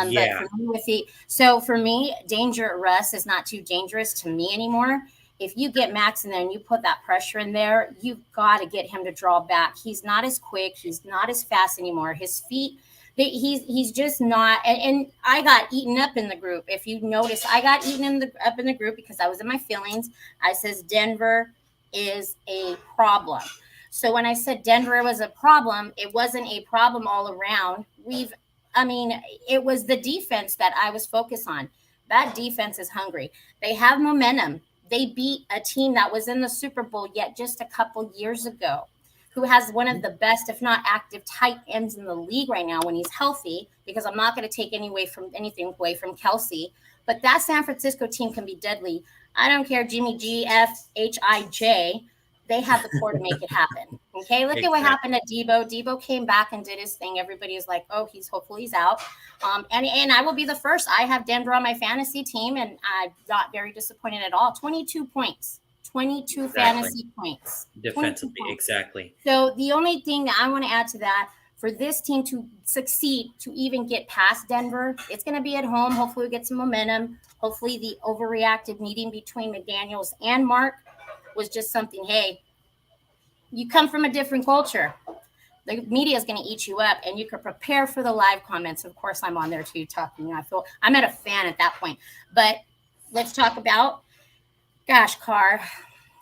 Yeah. But for me, Danger Russ is not too dangerous to me anymore. If you get Max in there and you put that pressure in there, you've got to get him to draw back. He's not as quick. He's not as fast anymore. His feet. He's just not, and I got eaten up in the group. If you notice, I got eaten up in the group because I was in my feelings. I says Denver is a problem. So when I said Denver was a problem, it wasn't a problem all around. It was the defense that I was focused on. That defense is hungry. They have momentum. They beat a team that was in the Super Bowl yet just a couple years ago, who has one of the best, if not active, tight ends in the league right now when he's healthy, because I'm not going to take anything away from Kelsey. But that San Francisco team can be deadly. I don't care, Jimmy G, F, H, I, J. They have the core to make it happen. Okay, look at what happened to Debo. Debo came back and did his thing. Everybody is like, oh, hopefully he's out. And I will be the first. I have Denver on my fantasy team, and I'm not very disappointed at all. 22 points. 22 fantasy points. Defensively, exactly. So the only thing that I want to add to that, for this team to succeed, to even get past Denver, it's going to be at home. Hopefully we get some momentum. Hopefully the overreactive meeting between McDaniels and Mark was just something, hey, you come from a different culture. The media is going to eat you up, and you can prepare for the live comments. Of course, I'm on there too talking. I'm at a fan at that point. But let's talk about, gosh, Carr,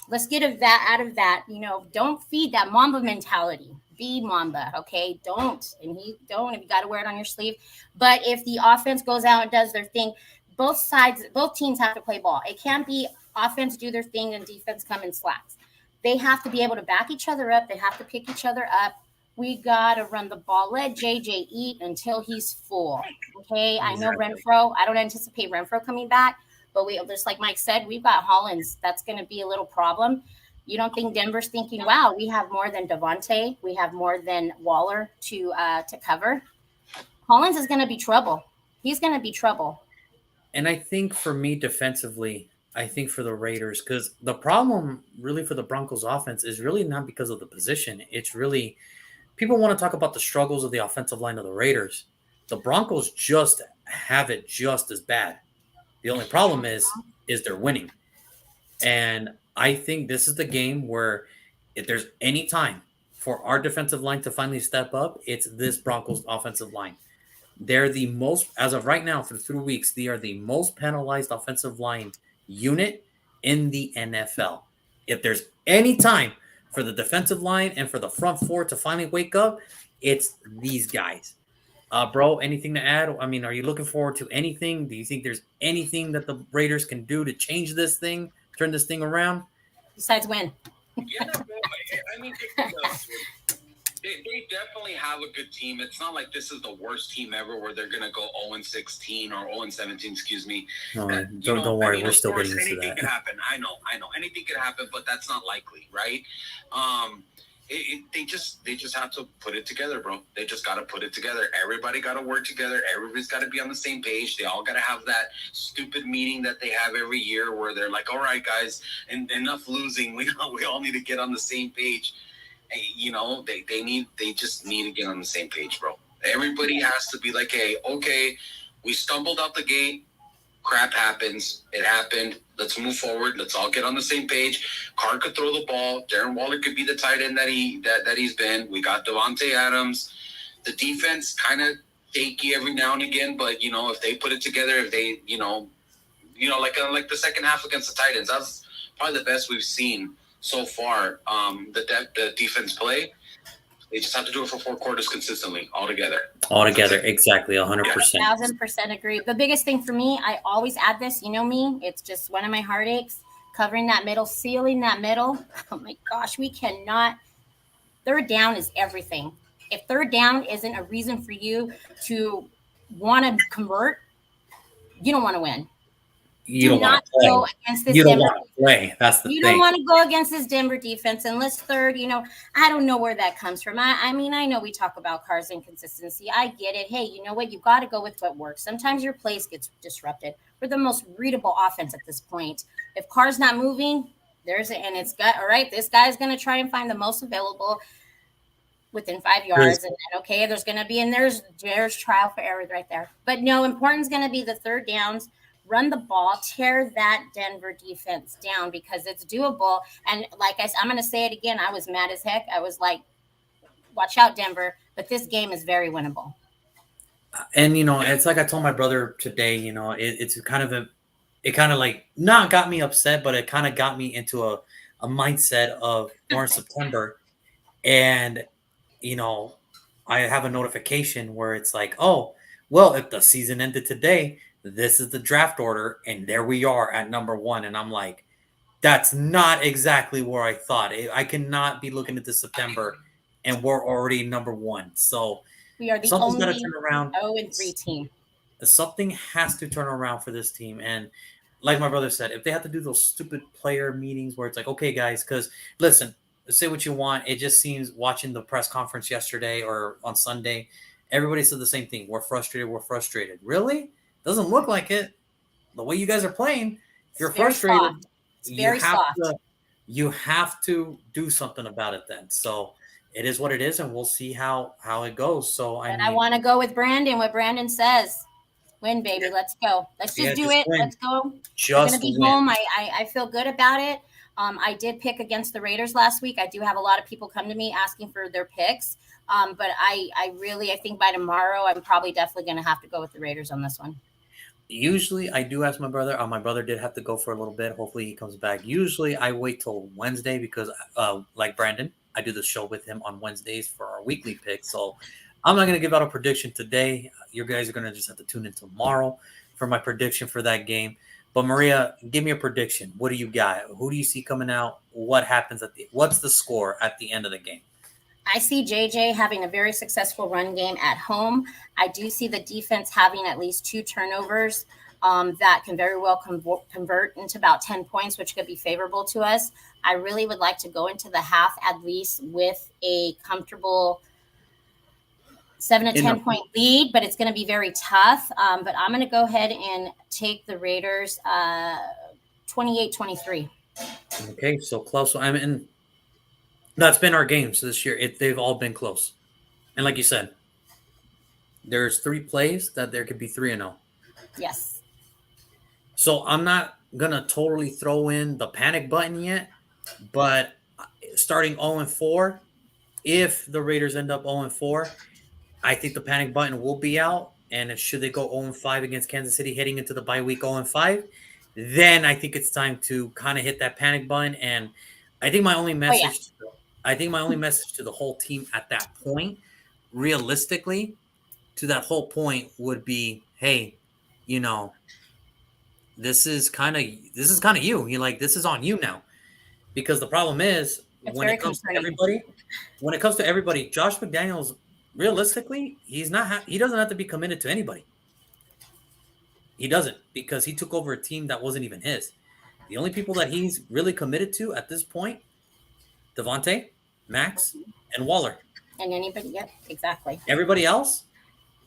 let's get out of that. Don't feed that Mamba mentality. Be Mamba, okay? Don't. If you got to wear it on your sleeve. But if the offense goes out and does their thing, both teams have to play ball. It can't be offense do their thing and defense come in slacks. They have to be able to back each other up. They have to pick each other up We got to run the ball. Let JJ eat until he's full. Okay. I know Exactly. Renfro. I don't anticipate Renfro coming back, but just like Mike said, we've got Hollins. That's going to be a little problem. You don't think Denver's thinking, wow, we have more than Devontae. We have more than Waller to cover. Hollins is going to be trouble. He's going to be trouble. And I think for me defensively, I think for the Raiders, because the problem really for the Broncos offense is really not because of the position. It's really people want to talk about the struggles of the offensive line of the Raiders. The Broncos just have it just as bad. The only problem is they're winning. And I think this is the game where if there's any time for our defensive line to finally step up, it's this Broncos offensive line. They're the most, as of right now, for 3 weeks, they are the most penalized offensive line unit in the NFL. If there's any time for the defensive line and for the front four to finally wake up, it's these guys. Bro, anything to add? I mean, are you looking forward to anything? Do you think there's anything that the Raiders can do to change this thing, turn this thing around? Besides win. Yeah, bro, I mean, they definitely have a good team. It's not like this is the worst team ever where they're going to go 0-16 or 0-17, excuse me. No, don't worry. We're still getting used to that. Anything could happen. I know. Anything could happen, but that's not likely, right? They just have to put it together, bro. They just got to put it together. Everybody got to work together. Everybody's got to be on the same page. They all got to have that stupid meeting that they have every year where they're like, all right, guys, enough losing. We all need to get on the same page. They just need to get on the same page, bro. Everybody has to be like, hey, okay, we stumbled out the gate. Crap happens. It happened. Let's move forward. Let's all get on the same page. Carr could throw the ball. Darren Waller could be the tight end that he's been. We got Devontae Adams. The defense kind of shaky every now and again, but if they put it together, if they like the second half against the Titans, that's probably the best we've seen so far. The defense play. They just have to do it for 4 quarters consistently, all together. Exactly, 100%. 1,000% agree. The biggest thing for me, I always add this. You know me, it's just one of my heartaches. Covering that middle, sealing that middle. Oh my gosh, we cannot. Third down is everything. If third down isn't a reason for you to want to convert, you don't want to win. You don't want to go against this. You don't want to play. That's the thing. You don't want to go against this Denver defense unless third. I don't know where that comes from. I mean, I know we talk about Carr's inconsistency. I get it. Hey, you know what? You got to go with what works. Sometimes your plays gets disrupted. We're the most readable offense at this point. If Carr's not moving, and it's got all right. This guy's going to try and find the most available within 5 yards, and then, okay, there's going to be, and there's trial for error right there. But no, important is going to be the third downs. Run the ball, tear that Denver defense down because it's doable. And like I'm going to say it again. I was mad as heck. I was like, watch out, Denver. But this game is very winnable. And, it's like I told my brother today, it's kind of like not got me upset, but it kind of got me into a mindset of more in September. And, I have a notification where it's like, oh, well, if the season ended today, this is the draft order, and there we are at number 1. And I'm like, that's not exactly where I thought. I cannot be looking at this September, and we're already number 1. So we are the something's only got to turn around. 0-3 team. Something has to turn around for this team. And like my brother said, if they have to do those stupid player meetings where it's like, okay, guys, because listen, say what you want. It just seems watching the press conference yesterday or on Sunday, everybody said the same thing. We're frustrated. Really? Doesn't look like it. The way you guys are playing, if you're frustrated, you have to do something about it then. So it is what it is, and we'll see how it goes. So I want to go with Brandon. What Brandon says, win, baby. Yeah. Let's go. Let's just do it. Win. Let's go. We're gonna be home. I feel good about it. I did pick against the Raiders last week. I do have a lot of people come to me asking for their picks. But I think by tomorrow, I'm probably definitely going to have to go with the Raiders on this one. Usually I do ask my brother. My brother did have to go for a little bit. Hopefully he comes back. Usually I wait till Wednesday because like Brandon, I do the show with him on Wednesdays for our weekly pick. So I'm not going to give out a prediction today. You guys are going to just have to tune in tomorrow for my prediction for that game. But Maria, give me a prediction. What do you got? Who do you see coming out? What happens what's the score at the end of the game? I see JJ having a very successful run game at home. I do see the defense having at least 2 turnovers that can very well convert into about 10 points, which could be favorable to us. I really would like to go into the half at least with a comfortable 7 to 10 point lead, but it's going to be very tough. But I'm going to go ahead and take the Raiders 28-23. Okay, so close. I mean, that's been our games this year. They've all been close. And like you said, there's 3 plays that there could be 3-0. Yes. So I'm not going to totally throw in the panic button yet, but starting 0-4, if the Raiders end up 0-4, I think the panic button will be out. And should they go 0-5 against Kansas City heading into the bye week 0-5, then I think it's time to kind of hit that panic button. And I think my only message to the whole team at that point, realistically, to that whole point would be, hey, you know, this is kind of you. You like, this is on you now. Because the problem is when it comes to everybody, Josh McDaniels, realistically, he doesn't have to be committed to anybody. He doesn't, because he took over a team that wasn't even his. The only people that he's really committed to at this point, Devontae, Max, and Waller. And anybody, yep, exactly. Everybody else,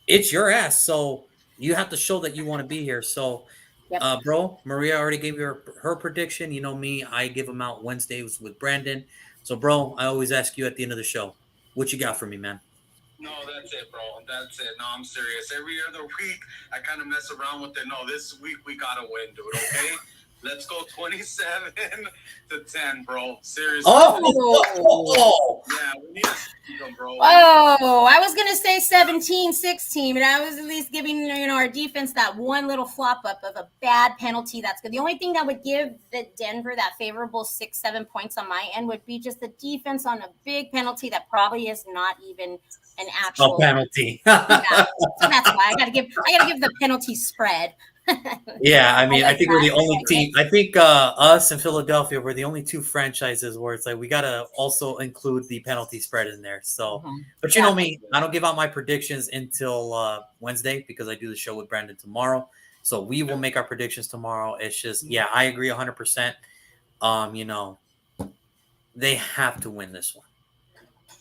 it's your ass. So you have to show that you want to be here. So, bro, Maria already gave you her prediction. You know me, I give them out Wednesdays with Brandon. So, bro, I always ask you at the end of the show, what you got for me, man? No, that's it, bro. That's it. No, I'm serious. Every other week, I kind of mess around with it. No, this week we gotta win, dude. Okay, let's go 27-10, bro. Seriously. Oh. Yeah, we need to beat them, bro. Oh, I was gonna say 17-16, but I was at least giving our defense that one little flop up of a bad penalty. That's good. The only thing that would give the Denver that favorable 6-7 points on my end would be just the defense on a big penalty that probably is not even an actual penalty. Yeah, so that's why I gotta give the penalty spread. Yeah, I mean, I think we're the only team. I think us and Philadelphia were the only 2 franchises where it's like we gotta also include the penalty spread in there. So, but you know me, I don't give out my predictions until Wednesday because I do the show with Brandon tomorrow. So we will make our predictions tomorrow. It's just, I agree 100%. You know, they have to win this one.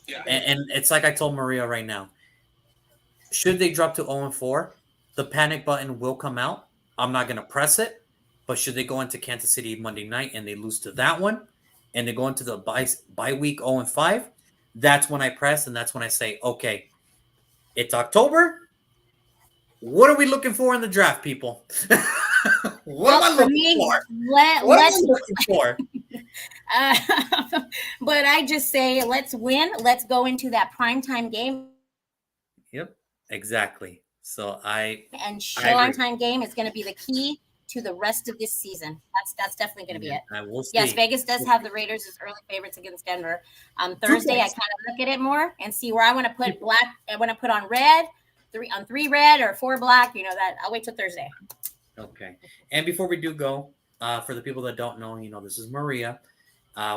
Yeah. And it's like I told Maria right now. Should they drop to 0-4, the panic button will come out. I'm not going to press it. But should they go into Kansas City Monday night and they lose to that one, and they go into the bye week 0-5, that's when I press, and that's when I say, okay, it's October. What are we looking for in the draft, people? What am I looking for? But I just say, let's win. Let's go into that primetime game. Yep, exactly. So showtime game is going to be the key to the rest of this season. That's definitely going to be it. We'll see. Yes, Vegas does have the Raiders as early favorites against Denver. Thursday, I kind of look at it more and see where I want to put black. I want to put on red, 3 red or 4 black. You know that. I'll wait till Thursday. Okay. And before we do go, for the people that don't know, this is Maria.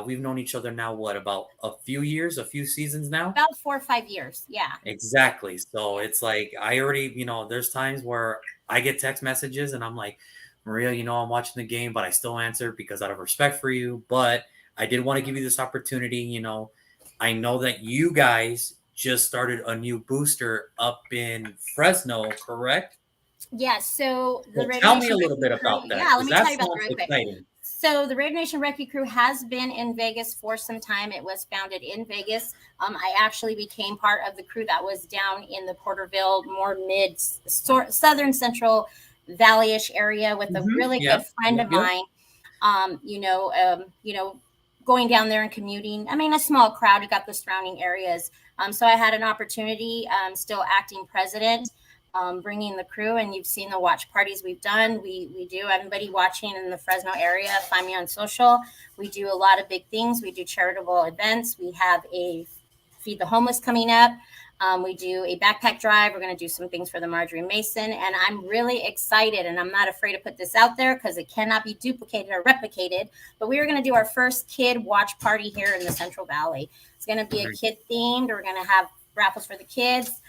We've known each other now, about a few seasons now? About 4 or 5 years, yeah. Exactly. So it's like I already, there's times where I get text messages and I'm like, Maria, I'm watching the game, but I still answer because out of respect for you. But I did want to give you this opportunity. I know that you guys just started a new booster up in Fresno, correct? Yeah, so tell me a little bit about that. Yeah, let me tell you about that real quick. Exciting. So the Raider Nation Recce Crew has been in Vegas for some time. It was founded in Vegas. I actually became part of the crew that was down in the Porterville, more southern central valley-ish area with a really good friend of mine. Going down there and commuting. I mean, a small crowd. You got the surrounding areas. So I had an opportunity, still acting president, bringing the crew, and you've seen the watch parties we've done. We do. Everybody watching in the Fresno area, find me on social. We do a lot of big things. We do charitable events. We have a Feed the Homeless coming up. We do a backpack drive. We're going to do some things for the Marjorie Mason. And I'm really excited. And I'm not afraid to put this out there because it cannot be duplicated or replicated. But we are going to do our first kid watch party here in the Central Valley. It's going to be a kid themed. We're going to have raffles for the kids.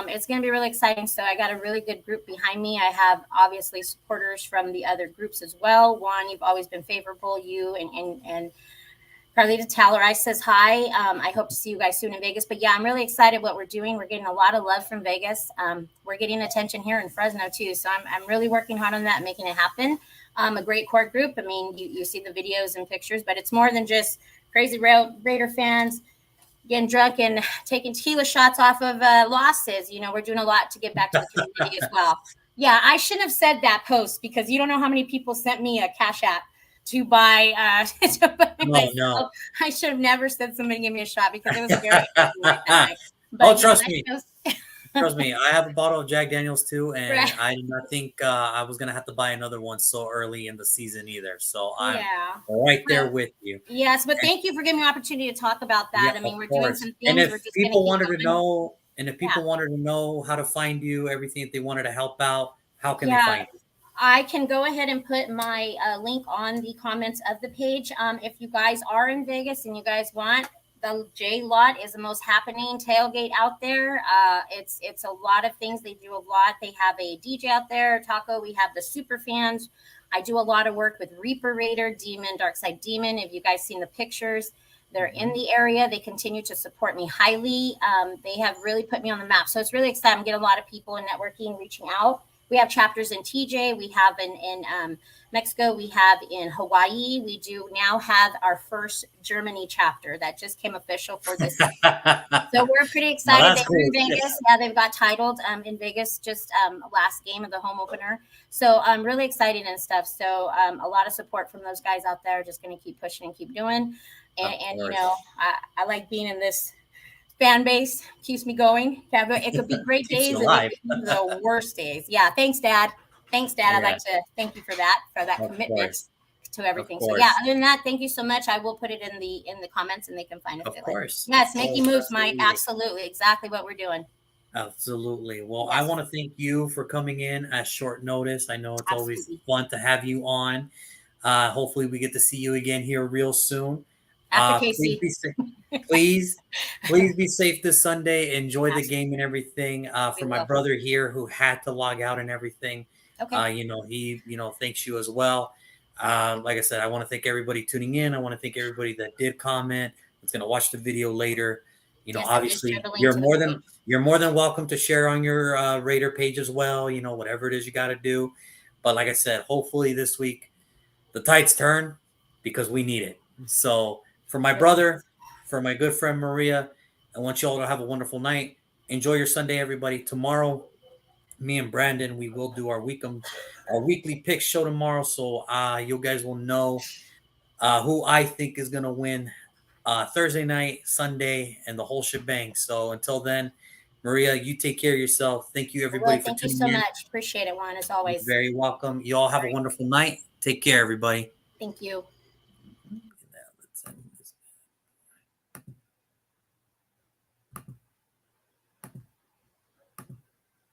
It's going to be really exciting. So I got a really good group behind me. I have obviously supporters from the other groups as well. Juan, you've always been favorable. You and Carlita Taller says hi. I hope to see you guys soon in Vegas. But yeah, I'm really excited what we're doing. We're getting a lot of love from Vegas. We're getting attention here in Fresno too. So I'm really working hard on that, making it happen. A great core group. I mean, you see the videos and pictures, but it's more than just crazy Raider fans getting drunk and taking tequila shots off of losses. You know, we're doing a lot to get back to the community as well. Yeah, I shouldn't have said that post because you don't know how many people sent me a Cash App to buy No. I should have never said somebody give me a shot because it was very but trust me. Trust me, I have a bottle of Jack Daniels too, and right. I did not think I was gonna have to buy another one so early in the season either. So I'm right there with you. Yes, but thank you for giving me an opportunity to talk about that. Yeah, I mean, we're doing some things. And if we're just people wanted to know, how to find you, everything, if they wanted to help out, how can they find you? I can go ahead and put my link on the comments of the page. If you guys are in Vegas and you guys want, the J Lot is the most happening tailgate out there. It's a lot of things. They do a lot. They have a DJ out there, Taco. We have the super fans. I do a lot of work with Reaper Raider, Demon, Darkside Demon. If you guys seen the pictures, they're in the area. They continue to support me highly. They have really put me on the map. So it's really exciting. I'm getting a lot of people in networking, reaching out. We have chapters in TJ. We have in Mexico. We have in Hawaii. We do now have our first Germany chapter that just came official for this. So we're pretty excited. They're in Vegas. Yeah, they've got titled in Vegas just last game of the home opener. So I'm really excited and stuff. So a lot of support from those guys out there. Just going to keep pushing and keep doing. And you know, I like being in this fan base, keeps me going. It could be great days and it could be the worst days. Yeah, thanks, Dad. Thank you. I'd like to thank you for that commitment to everything. So yeah, other than that, thank you so much. I will put it in the comments and they can find it. Of course. Yes, making moves, Mike. Absolutely. Exactly what we're doing. Absolutely. Well, I want to thank you for coming in at short notice. I know it's always fun to have you on. Hopefully we get to see you again here real soon. After Casey. Please be safe this Sunday. Enjoy the game and everything. For my brother here who had to log out and everything, he thanks you as well. Like I said, I want to thank everybody tuning in. I want to thank everybody that did comment. That's going to watch the video later. Obviously, you're more than welcome to share on your Raider page as well. Whatever it is you got to do. But like I said, hopefully this week the tides turn because we need it. So for my brother, for my good friend Maria, I want you all to have a wonderful night. Enjoy your Sunday, everybody. Tomorrow, me and Brandon, we will do our weekly pick show tomorrow. So you guys will know who I think is going to win Thursday night, Sunday, and the whole shebang. So until then, Maria, you take care of yourself. Thank you, everybody, for tuning in. Thank you so much. Appreciate it, Juan, as always. You're very welcome. You all have a wonderful night. Take care, everybody. Thank you.